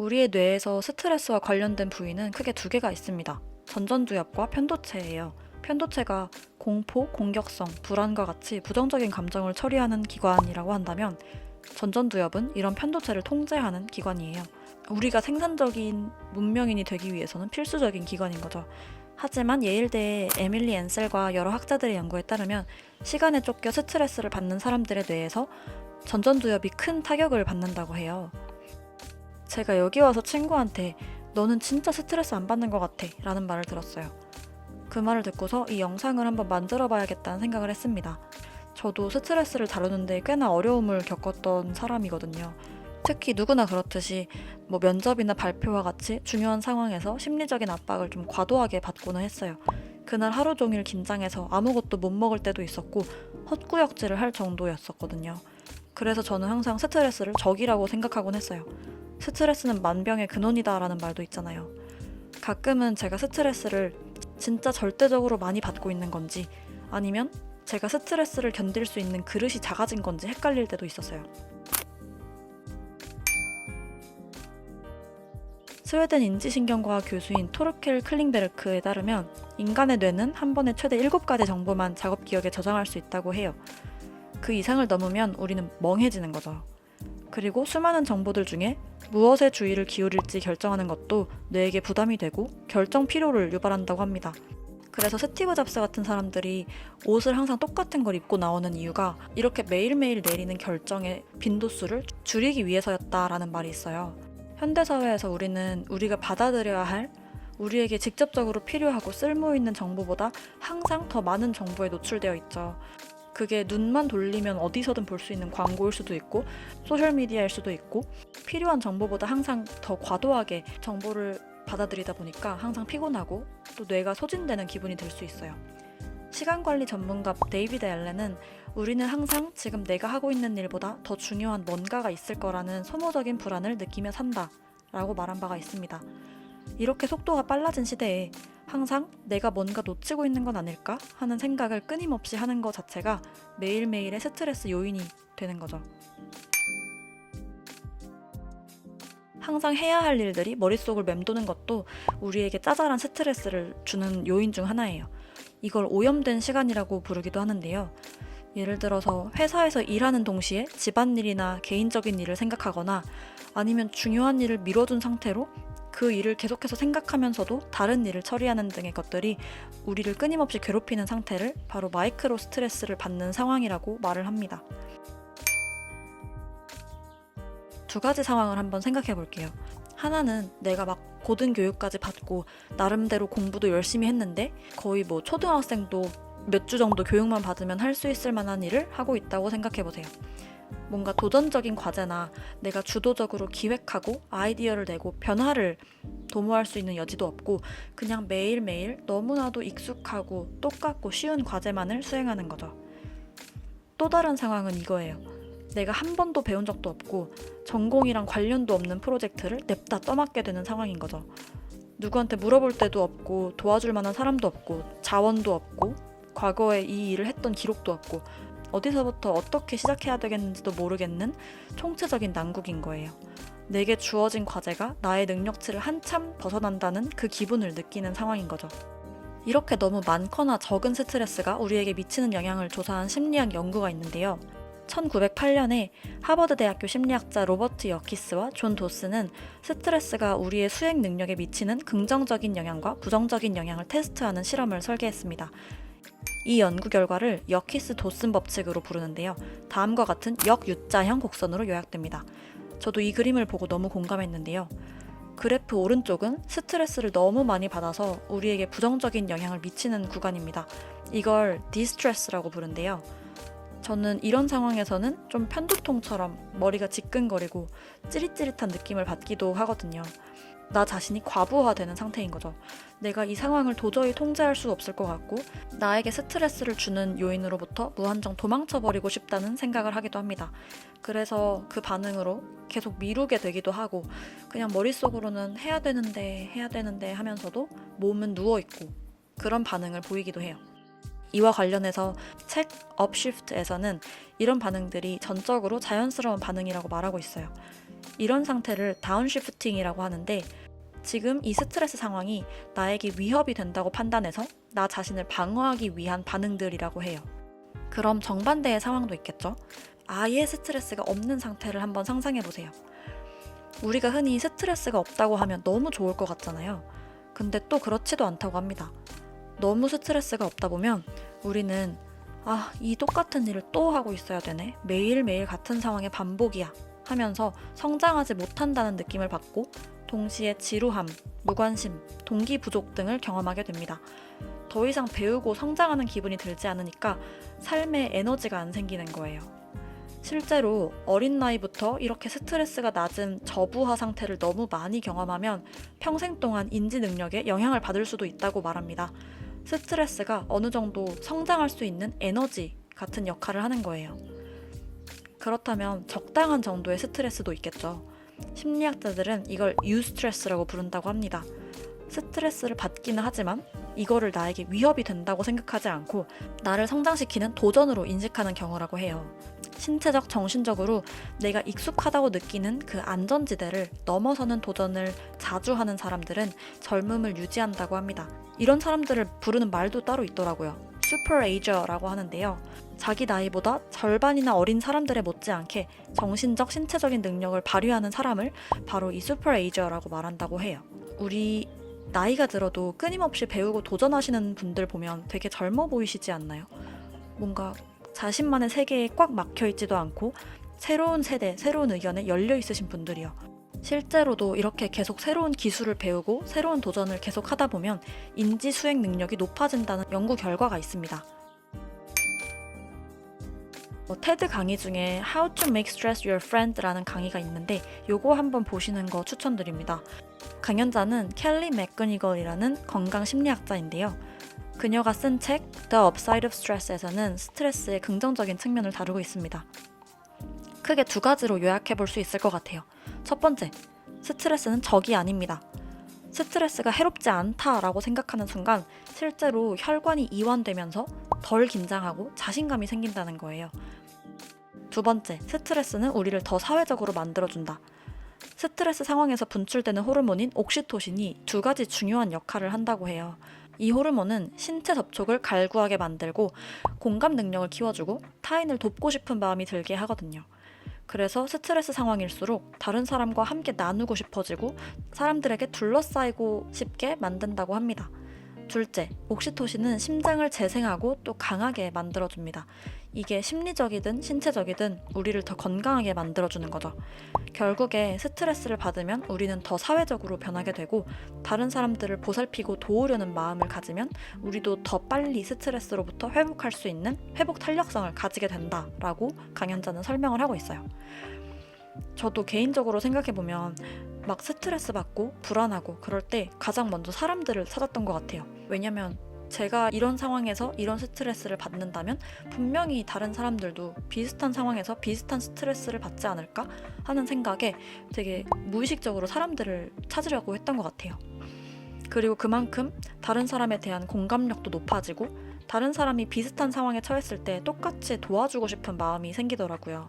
우리의 뇌에서 스트레스와 관련된 부위는 크게 두 개가 있습니다. 전전두엽과 편도체예요. 편도체가 공포, 공격성, 불안과 같이 부정적인 감정을 처리하는 기관이라고 한다면 전전두엽은 이런 편도체를 통제하는 기관이에요. 우리가 생산적인 문명인이 되기 위해서는 필수적인 기관인 거죠. 하지만 예일대의 에밀리 앤셀과 여러 학자들의 연구에 따르면 시간에 쫓겨 스트레스를 받는 사람들의 뇌에서 전전두엽이 큰 타격을 받는다고 해요. 제가 여기 와서 친구한테 너는 진짜 스트레스 안 받는 것 같아 라는 말을 들었어요. 그 말을 듣고서 이 영상을 한번 만들어 봐야겠다는 생각을 했습니다. 저도 스트레스를 다루는데 꽤나 어려움을 겪었던 사람이거든요. 특히 누구나 그렇듯이 면접이나 발표와 같이 중요한 상황에서 심리적인 압박을 좀 과도하게 받고는 했어요. 그날 하루 종일 긴장해서 아무것도 못 먹을 때도 있었고 헛구역질을 할 정도였었거든요. 그래서 저는 항상 스트레스를 적이라고 생각하곤 했어요. 스트레스는 만병의 근원이다라는 말도 있잖아요. 가끔은 제가 스트레스를 진짜 절대적으로 많이 받고 있는 건지 아니면 제가 스트레스를 견딜 수 있는 그릇이 작아진 건지 헷갈릴 때도 있었어요. 스웨덴 인지신경과학 교수인 토르켈 클링베르크에 따르면 인간의 뇌는 한 번에 최대 7가지 정보만 작업 기억에 저장할 수 있다고 해요. 그 이상을 넘으면 우리는 멍해지는 거죠. 그리고 수많은 정보들 중에 무엇에 주의를 기울일지 결정하는 것도 뇌에게 부담이 되고 결정 피로를 유발한다고 합니다. 그래서 스티브 잡스 같은 사람들이 옷을 항상 똑같은 걸 입고 나오는 이유가 이렇게 매일매일 내리는 결정의 빈도수를 줄이기 위해서였다라는 말이 있어요. 현대사회에서 우리는 우리가 받아들여야 할 우리에게 직접적으로 필요하고 쓸모있는 정보보다 항상 더 많은 정보에 노출되어 있죠. 그게 눈만 돌리면 어디서든 볼 수 있는 광고일 수도 있고 소셜미디어일 수도 있고 필요한 정보보다 항상 더 과도하게 정보를 받아들이다 보니까 항상 피곤하고 또 뇌가 소진되는 기분이 들 수 있어요. 시간관리 전문가 데이비드 앨렌은 우리는 항상 지금 내가 하고 있는 일보다 더 중요한 뭔가가 있을 거라는 소모적인 불안을 느끼며 산다 라고 말한 바가 있습니다. 이렇게 속도가 빨라진 시대에 항상 내가 뭔가 놓치고 있는 건 아닐까 하는 생각을 끊임없이 하는 것 자체가 매일매일의 스트레스 요인이 되는 거죠. 항상 해야 할 일들이 머릿속을 맴도는 것도 우리에게 짜잘한 스트레스를 주는 요인 중 하나예요. 이걸 오염된 시간이라고 부르기도 하는데요. 예를 들어서 회사에서 일하는 동시에 집안일이나 개인적인 일을 생각하거나 아니면 중요한 일을 미뤄둔 상태로 그 일을 계속해서 생각하면서도 다른 일을 처리하는 등의 것들이 우리를 끊임없이 괴롭히는 상태를 바로 마이크로 스트레스를 받는 상황이라고 말을 합니다. 두 가지 상황을 한번 생각해 볼게요. 하나는 내가 막 고등교육까지 받고 나름대로 공부도 열심히 했는데 거의 초등학생도 몇 주 정도 교육만 받으면 할 수 있을 만한 일을 하고 있다고 생각해 보세요. 뭔가 도전적인 과제나 내가 주도적으로 기획하고 아이디어를 내고 변화를 도모할 수 있는 여지도 없고 그냥 매일매일 너무나도 익숙하고 똑같고 쉬운 과제만을 수행하는 거죠. 또 다른 상황은 이거예요. 내가 한 번도 배운 적도 없고 전공이랑 관련도 없는 프로젝트를 냅다 떠맡게 되는 상황인 거죠. 누구한테 물어볼 데도 없고 도와줄 만한 사람도 없고 자원도 없고 과거에 이 일을 했던 기록도 없고 어디서부터 어떻게 시작해야 되겠는지도 모르겠는 총체적인 난국인 거예요. 내게 주어진 과제가 나의 능력치를 한참 벗어난다는 그 기분을 느끼는 상황인 거죠. 이렇게 너무 많거나 적은 스트레스가 우리에게 미치는 영향을 조사한 심리학 연구가 있는데요. 1908년에 하버드 대학교 심리학자 로버트 여키스와 존 도스는 스트레스가 우리의 수행 능력에 미치는 긍정적인 영향과 부정적인 영향을 테스트하는 실험을 설계했습니다. 이 연구 결과를 여키스 도슨 법칙으로 부르는데요. 다음과 같은 역유자형 곡선으로 요약됩니다. 저도 이 그림을 보고 너무 공감했는데요. 그래프 오른쪽은 스트레스를 너무 많이 받아서 우리에게 부정적인 영향을 미치는 구간입니다. 이걸 디스트레스라고 부른대요. 저는 이런 상황에서는 좀 편두통처럼 머리가 지끈거리고 찌릿찌릿한 느낌을 받기도 하거든요. 나 자신이 과부하되는 상태인 거죠. 내가 이 상황을 도저히 통제할 수 없을 것 같고 나에게 스트레스를 주는 요인으로부터 무한정 도망쳐버리고 싶다는 생각을 하기도 합니다. 그래서 그 반응으로 계속 미루게 되기도 하고 그냥 머릿속으로는 해야 되는데 하면서도 몸은 누워있고 그런 반응을 보이기도 해요. 이와 관련해서 책 업시프트에서는 이런 반응들이 전적으로 자연스러운 반응이라고 말하고 있어요. 이런 상태를 다운시프팅이라고 하는데 지금 이 스트레스 상황이 나에게 위협이 된다고 판단해서 나 자신을 방어하기 위한 반응들이라고 해요. 그럼 정반대의 상황도 있겠죠? 아예 스트레스가 없는 상태를 한번 상상해보세요. 우리가 흔히 스트레스가 없다고 하면 너무 좋을 것 같잖아요. 근데 또 그렇지도 않다고 합니다. 너무 스트레스가 없다 보면 우리는 이 똑같은 일을 또 하고 있어야 되네. 매일매일 같은 상황의 반복이야. 하면서 성장하지 못한다는 느낌을 받고 동시에 지루함, 무관심, 동기 부족 등을 경험하게 됩니다. 더 이상 배우고 성장하는 기분이 들지 않으니까 삶에 에너지가 안 생기는 거예요. 실제로 어린 나이부터 이렇게 스트레스가 낮은 저부하 상태를 너무 많이 경험하면 평생 동안 인지 능력에 영향을 받을 수도 있다고 말합니다. 스트레스가 어느 정도 성장할 수 있는 에너지 같은 역할을 하는 거예요. 그렇다면 적당한 정도의 스트레스도 있겠죠. 심리학자들은 이걸 유스트레스라고 부른다고 합니다. 스트레스를 받기는 하지만 이거를 나에게 위협이 된다고 생각하지 않고 나를 성장시키는 도전으로 인식하는 경우라고 해요. 신체적, 정신적으로 내가 익숙하다고 느끼는 그 안전지대를 넘어서는 도전을 자주 하는 사람들은 젊음을 유지한다고 합니다. 이런 사람들을 부르는 말도 따로 있더라고요. 슈퍼에이저라고 하는데요. 자기 나이보다 절반이나 어린 사람들에 못지않게 정신적, 신체적인 능력을 발휘하는 사람을 바로 이 슈퍼에이저라고 말한다고 해요. 우리 나이가 들어도 끊임없이 배우고 도전하시는 분들 보면 되게 젊어 보이시지 않나요? 뭔가 자신만의 세계에 꽉 막혀있지도 않고 새로운 세대, 새로운 의견에 열려 있으신 분들이요. 실제로도 이렇게 계속 새로운 기술을 배우고 새로운 도전을 계속 하다 보면 인지 수행 능력이 높아진다는 연구 결과가 있습니다. 테드 강의 중에 How to Make Stress Your Friend라는 강의가 있는데 요거 한번 보시는 거 추천드립니다. 강연자는 켈리 맥거니걸이라는 건강 심리학자인데요. 그녀가 쓴 책 The Upside of Stress에서는 스트레스의 긍정적인 측면을 다루고 있습니다. 크게 두 가지로 요약해 볼 수 있을 것 같아요. 첫 번째, 스트레스는 적이 아닙니다. 스트레스가 해롭지 않다라고 생각하는 순간 실제로 혈관이 이완되면서 덜 긴장하고 자신감이 생긴다는 거예요. 두 번째, 스트레스는 우리를 더 사회적으로 만들어준다. 스트레스 상황에서 분출되는 호르몬인 옥시토신이 두 가지 중요한 역할을 한다고 해요. 이 호르몬은 신체 접촉을 갈구하게 만들고 공감 능력을 키워주고 타인을 돕고 싶은 마음이 들게 하거든요. 그래서 스트레스 상황일수록 다른 사람과 함께 나누고 싶어지고 사람들에게 둘러싸이고 싶게 만든다고 합니다. 둘째, 옥시토신은 심장을 재생하고 또 강하게 만들어줍니다. 이게 심리적이든 신체적이든 우리를 더 건강하게 만들어주는 거죠. 결국에 스트레스를 받으면 우리는 더 사회적으로 변하게 되고 다른 사람들을 보살피고 도우려는 마음을 가지면 우리도 더 빨리 스트레스로부터 회복할 수 있는 회복 탄력성을 가지게 된다라고 강연자는 설명을 하고 있어요. 저도 개인적으로 생각해보면 막 스트레스 받고 불안하고 그럴 때 가장 먼저 사람들을 찾았던 것 같아요. 왜냐면 제가 이런 상황에서 이런 스트레스를 받는다면 분명히 다른 사람들도 비슷한 상황에서 비슷한 스트레스를 받지 않을까 하는 생각에 되게 무의식적으로 사람들을 찾으려고 했던 것 같아요. 그리고 그만큼 다른 사람에 대한 공감력도 높아지고 다른 사람이 비슷한 상황에 처했을 때 똑같이 도와주고 싶은 마음이 생기더라고요.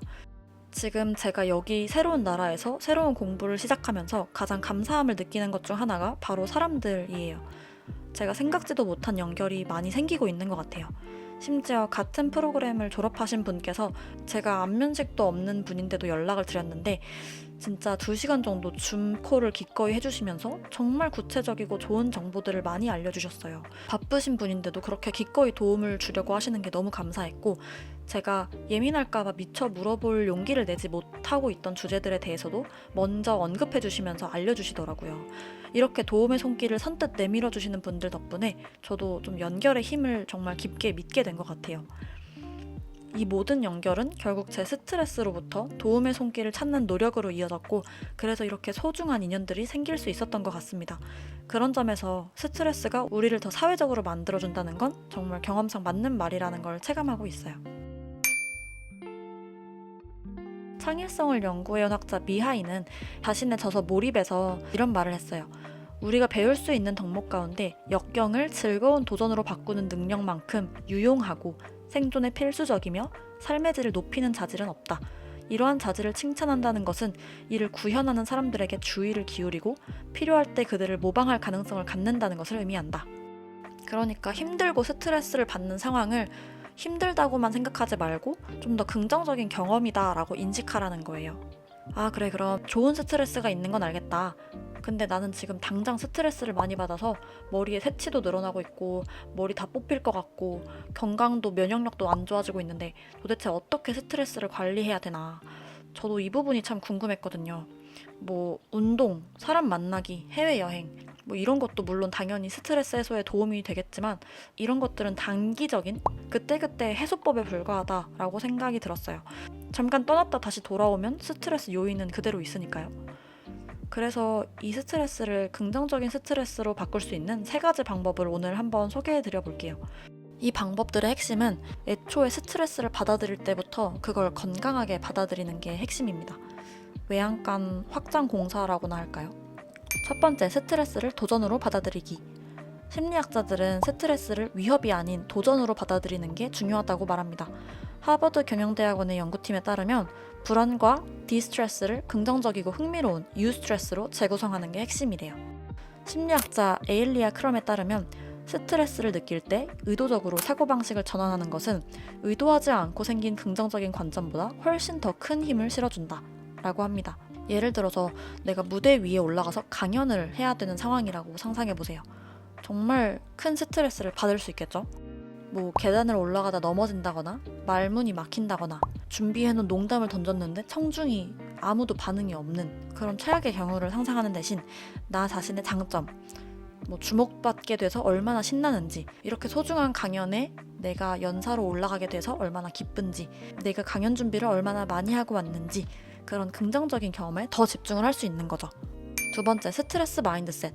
지금 제가 여기 새로운 나라에서 새로운 공부를 시작하면서 가장 감사함을 느끼는 것 중 하나가 바로 사람들이에요. 제가 생각지도 못한 연결이 많이 생기고 있는 것 같아요. 심지어 같은 프로그램을 졸업하신 분께서 제가 안면식도 없는 분인데도 연락을 드렸는데 진짜 2시간 정도 줌콜을 기꺼이 해주시면서 정말 구체적이고 좋은 정보들을 많이 알려주셨어요. 바쁘신 분인데도 그렇게 기꺼이 도움을 주려고 하시는 게 너무 감사했고 제가 예민할까봐 미처 물어볼 용기를 내지 못하고 있던 주제들에 대해서도 먼저 언급해 주시면서 알려주시더라고요. 이렇게 도움의 손길을 선뜻 내밀어 주시는 분들 덕분에 저도 좀 연결의 힘을 정말 깊게 믿게 된 것 같아요. 이 모든 연결은 결국 제 스트레스로부터 도움의 손길을 찾는 노력으로 이어졌고 그래서 이렇게 소중한 인연들이 생길 수 있었던 것 같습니다. 그런 점에서 스트레스가 우리를 더 사회적으로 만들어준다는 건 정말 경험상 맞는 말이라는 걸 체감하고 있어요. 창의성을 연구해온 학자 미하이는 자신의 저서 몰입에서 이런 말을 했어요. 우리가 배울 수 있는 덕목 가운데 역경을 즐거운 도전으로 바꾸는 능력만큼 유용하고 생존에 필수적이며 삶의 질을 높이는 자질은 없다. 이러한 자질을 칭찬한다는 것은 이를 구현하는 사람들에게 주의를 기울이고 필요할 때 그들을 모방할 가능성을 갖는다는 것을 의미한다. 그러니까 힘들고 스트레스를 받는 상황을 힘들다고만 생각하지 말고 좀 더 긍정적인 경험이다 라고 인식하라는 거예요. 아, 그래, 그럼 좋은 스트레스가 있는 건 알겠다. 근데 나는 지금 당장 스트레스를 많이 받아서 머리에 새치도 늘어나고 있고 머리 다 뽑힐 것 같고 건강도 면역력도 안 좋아지고 있는데 도대체 어떻게 스트레스를 관리해야 되나. 저도 이 부분이 참 궁금했거든요. 뭐 운동, 사람 만나기, 해외여행 뭐 이런 것도 물론 당연히 스트레스 해소에 도움이 되겠지만 이런 것들은 단기적인 그때그때 해소법에 불과하다라고 생각이 들었어요. 잠깐 떠났다 다시 돌아오면 스트레스 요인은 그대로 있으니까요. 그래서 이 스트레스를 긍정적인 스트레스로 바꿀 수 있는 3가지 방법을 오늘 한번 소개해 드려 볼게요. 이 방법들의 핵심은 애초에 스트레스를 받아들일 때부터 그걸 건강하게 받아들이는 게 핵심입니다. 외양간 확장 공사라고나 할까요? 첫 번째, 스트레스를 도전으로 받아들이기. 심리학자들은 스트레스를 위협이 아닌 도전으로 받아들이는 게 중요하다고 말합니다. 하버드 경영대학원의 연구팀에 따르면 불안과 디스트레스를 긍정적이고 흥미로운 유스트레스로 재구성하는 게 핵심이래요. 심리학자 에일리아 크럼에 따르면 스트레스를 느낄 때 의도적으로 사고방식을 전환하는 것은 의도하지 않고 생긴 긍정적인 관점보다 훨씬 더 큰 힘을 실어준다 라고 합니다. 예를 들어서 내가 무대 위에 올라가서 강연을 해야 되는 상황이라고 상상해보세요. 정말 큰 스트레스를 받을 수 있겠죠? 뭐 계단을 올라가다 넘어진다거나 말문이 막힌다거나 준비해놓은 농담을 던졌는데 청중이 아무도 반응이 없는 그런 최악의 경우를 상상하는 대신 나 자신의 장점, 뭐 주목받게 돼서 얼마나 신나는지, 이렇게 소중한 강연에 내가 연사로 올라가게 돼서 얼마나 기쁜지, 내가 강연 준비를 얼마나 많이 하고 왔는지, 그런 긍정적인 경험에 더 집중을 할 수 있는 거죠. 두 번째, 스트레스 마인드셋.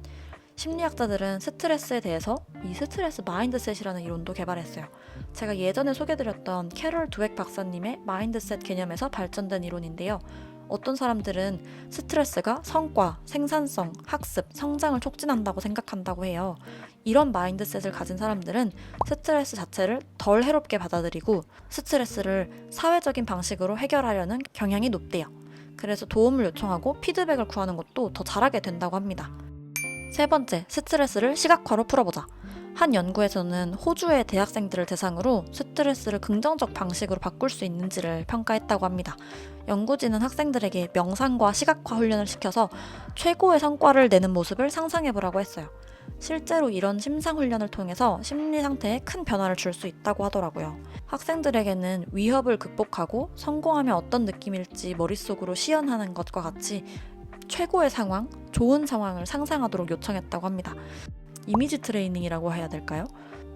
심리학자들은 스트레스에 대해서 이 스트레스 마인드셋이라는 이론도 개발했어요. 제가 예전에 소개드렸던 캐롤 드웩 박사님의 마인드셋 개념에서 발전된 이론인데요. 어떤 사람들은 스트레스가 성과, 생산성, 학습, 성장을 촉진한다고 생각한다고 해요. 이런 마인드셋을 가진 사람들은 스트레스 자체를 덜 해롭게 받아들이고 스트레스를 사회적인 방식으로 해결하려는 경향이 높대요. 그래서 도움을 요청하고 피드백을 구하는 것도 더 잘하게 된다고 합니다. 세 번째, 스트레스를 시각화로 풀어보자. 한 연구에서는 호주의 대학생들을 대상으로 스트레스를 긍정적 방식으로 바꿀 수 있는지를 평가했다고 합니다. 연구진은 학생들에게 명상과 시각화 훈련을 시켜서 최고의 성과를 내는 모습을 상상해보라고 했어요. 실제로 이런 심상 훈련을 통해서 심리 상태에 큰 변화를 줄 수 있다고 하더라고요. 학생들에게는 위협을 극복하고 성공하면 어떤 느낌일지 머릿속으로 시연하는 것과 같이 최고의 상황, 좋은 상황을 상상하도록 요청했다고 합니다. 이미지 트레이닝이라고 해야 될까요?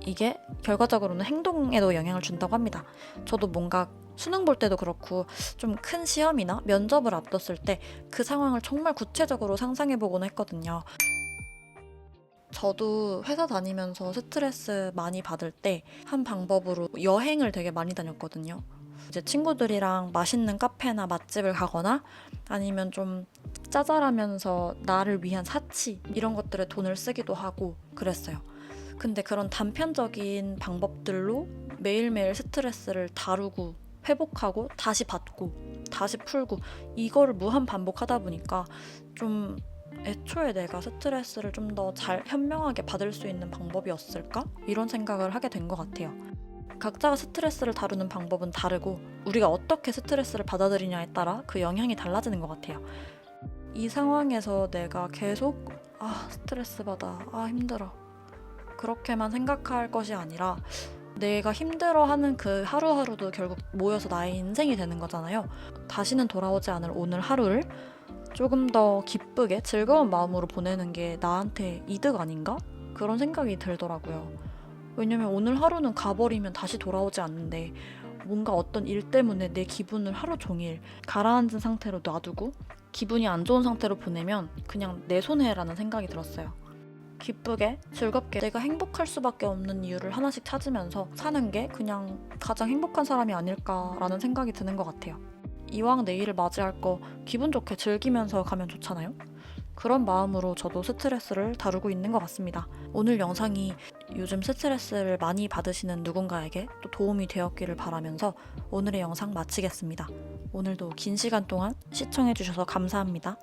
이게 결과적으로는 행동에도 영향을 준다고 합니다. 저도 뭔가 수능 볼 때도 그렇고 좀 큰 시험이나 면접을 앞뒀을 때 그 상황을 정말 구체적으로 상상해보곤 했거든요. 저도 회사 다니면서 스트레스 많이 받을 때 한 방법으로 여행을 되게 많이 다녔거든요. 이제 친구들이랑 맛있는 카페나 맛집을 가거나 아니면 좀 짜잘하면서 나를 위한 사치 이런 것들에 돈을 쓰기도 하고 그랬어요. 근데 그런 단편적인 방법들로 매일매일 스트레스를 다루고 회복하고 다시 받고 다시 풀고 이거를 무한 반복하다 보니까 좀 애초에 내가 스트레스를 좀 더 잘 현명하게 받을 수 있는 방법이었을까? 이런 생각을 하게 된 것 같아요. 각자가 스트레스를 다루는 방법은 다르고 우리가 어떻게 스트레스를 받아들이냐에 따라 그 영향이 달라지는 것 같아요. 이 상황에서 내가 계속 스트레스 받아, 힘들어 그렇게만 생각할 것이 아니라 내가 힘들어하는 그 하루하루도 결국 모여서 나의 인생이 되는 거잖아요. 다시는 돌아오지 않을 오늘 하루를 조금 더 기쁘게 즐거운 마음으로 보내는 게 나한테 이득 아닌가? 그런 생각이 들더라고요. 왜냐면 오늘 하루는 가버리면 다시 돌아오지 않는데 뭔가 어떤 일 때문에 내 기분을 하루 종일 가라앉은 상태로 놔두고 기분이 안 좋은 상태로 보내면 그냥 내 손해라는 생각이 들었어요. 기쁘게 즐겁게 내가 행복할 수밖에 없는 이유를 하나씩 찾으면서 사는 게 그냥 가장 행복한 사람이 아닐까라는 생각이 드는 것 같아요. 이왕 내일을 맞이할 거 기분 좋게 즐기면서 가면 좋잖아요. 그런 마음으로 저도 스트레스를 다루고 있는 것 같습니다. 오늘 영상이 요즘 스트레스를 많이 받으시는 누군가에게 또 도움이 되었기를 바라면서 오늘의 영상 마치겠습니다. 오늘도 긴 시간 동안 시청해주셔서 감사합니다.